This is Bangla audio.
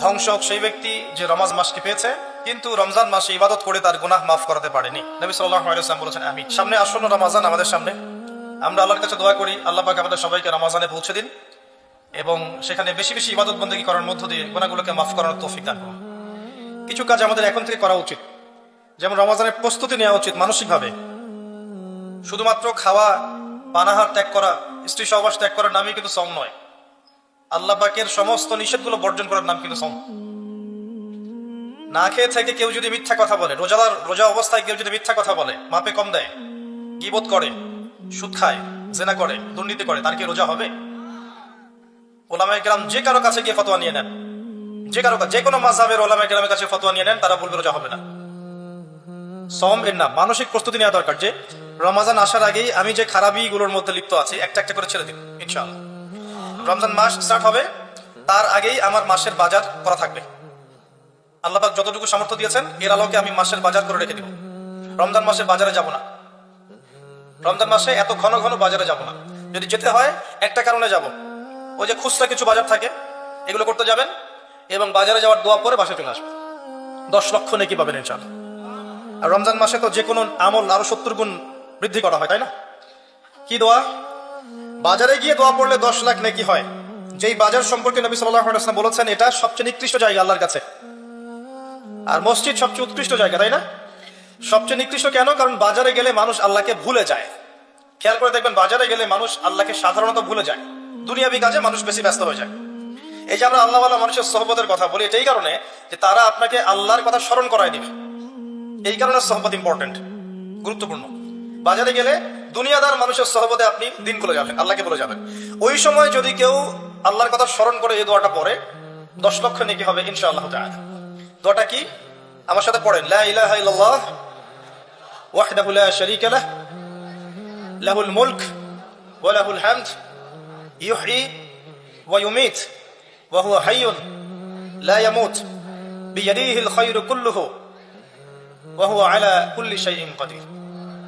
ধ্বংস হোক সেই ব্যক্তি যে রমজান মাসকে পেয়েছে কিন্তু রমজান মাসে ইবাদত করে তার গুনাহ মাফ করাতে পারেনি। নবী সাল্লাল্লাহু আলাইহি ওয়াসাল্লাম বলেছেন আমিন। সামনে আসন্ন রমজান আমাদের সামনে, আমরা আল্লাহর কাছে দোয়া করি আল্লাহ পাক আমাদের সবাইকে রমজানে পৌঁছে দিন এবং সেখানে বেশি বেশি ইবাদত বন্দেগী করার মধ্য দিয়ে গুনাহগুলোকে মাফ করার তৌফিক দান করুন। কিছু কাজ আমাদের এখন থেকে করা উচিত, যেমন রমজানের প্রস্তুতি নেওয়া উচিত মানসিকভাবে। শুধুমাত্র খাওয়া পানাহার ত্যাগ করা, স্ত্রী সহবাস ত্যাগ করার নামই কিন্তু সওম নয়। আল্লাহ পাকের সমস্ত নিষেধগুলো বর্জন করার নাম কিন্তু সওম। না খেয়ে থেকে কেউ যদি মিথ্যা কথা বলে, রোজা অবস্থায় কেউ যদি মিথ্যা কথা বলে, মাপে কম দেয়, গীবত করে, সুদ খায়, জেনা করে, দুর্নীতি করে, তার কি রোজা হবে? ওলামায়ে কেরাম যে কারো কাছে গিয়ে ফতোয়া নিয়ে নেন, যে কোনো মাযহাবের ওলামায়ে কেরামের কাছে ফতোয়া নিয়ে নেন, তারা বলবে রোজা হবে না। সওম এর না, মানসিক প্রস্তুতি নেওয়া দরকার যে রমজান আসার আগেই আমি যে খারাপিগুলোর মধ্যে লিপ্ত আছি একটা একটা করে ছেড়ে দিন ইনশাআল্লাহ। রমজান মাস স্টার্ট হবে তার আগেই আমার মাসের বাজার করা থাকবে। আল্লাহ পাক যতটুকু সামর্থ্য দিয়েছেন এর আলোকে আমি মাসের বাজার করে রেখে দিব। রমজান মাসের বাজারে যাব না, রমজান মাসে এত ঘন ঘন বাজারে যাব না। যদি যেতে হয় একটা কারণে যাব, ওই যে খুচরা কিছু বাজার থাকে এগুলো করতে যাবেন এবং বাজারে যাওয়ার দোয়া পরে বাসায় চলে আসবেন, 10 লক্ষ নেকি পাবেন ইনশাআল্লাহ। আর রমজান মাসে তো যে কোনো আমল আরো 70 গুণ বৃদ্ধি করা হয়, তাই না? কি দোয়া? বাজারে গিয়ে দোয়া পড়লে 10 লাখ নেকি হয়। যেই বাজার সম্পর্কে নবী সাল্লাল্লাহু আলাইহি ওয়াসাল্লাম বলেছেন এটা সবচেয়ে নিকৃষ্ট জায়গা আল্লাহর কাছে, আর মসজিদ সবচেয়ে উৎকৃষ্ট জায়গা, তাই না? সবচেয়ে নিকৃষ্ট কেন? কারণ বাজারে গেলে মানুষ আল্লাহকে ভুলে যায়। খেয়াল করে দেখবেন, বাজারে গেলে মানুষ আল্লাহকে সাধারণত ভুলে যায়, দুনিয়াবি কাজে মানুষ বেশি ব্যস্ত হয়ে যায়। এই যে আমরা আল্লাহওয়ালা মানুষের সোহবতের কথা বলি, এটাই কারণে যে তারা আপনাকে আল্লাহর কথা স্মরণ করায় দিবে। এই কারণে সোহবত ইম্পর্টেন্ট, গুরুত্বপূর্ণ। বাজারে গেলে দুনিয়াদার মানুষের সোহবতে আপনি দিন করে যাবেন, আল্লাহকে বলে যাবেন। ওই সময় যদি কেউ আল্লাহর কথা স্মরণ করে এই দোয়াটা পড়ে 10 লক্ষ নেকি হবে ইনশাআল্লাহ তাআলা। দোয়াটা কি? আমার সাথে পড়েন, লা ইলাহা ইল্লাল্লাহ ওয়াহদাহু লা শারীকা লাহ লাহুল মুলক ওয়া লাহুল হামদ ইউহয়ী ওয়া ইউমীত ওয়া হুয়া হাইয়্যুন লা ইয়ামুত বিয়াদিহিল খায়রু কুল্লুহু ওয়া হুয়া আলা কুল্লি শাইইন কাদির।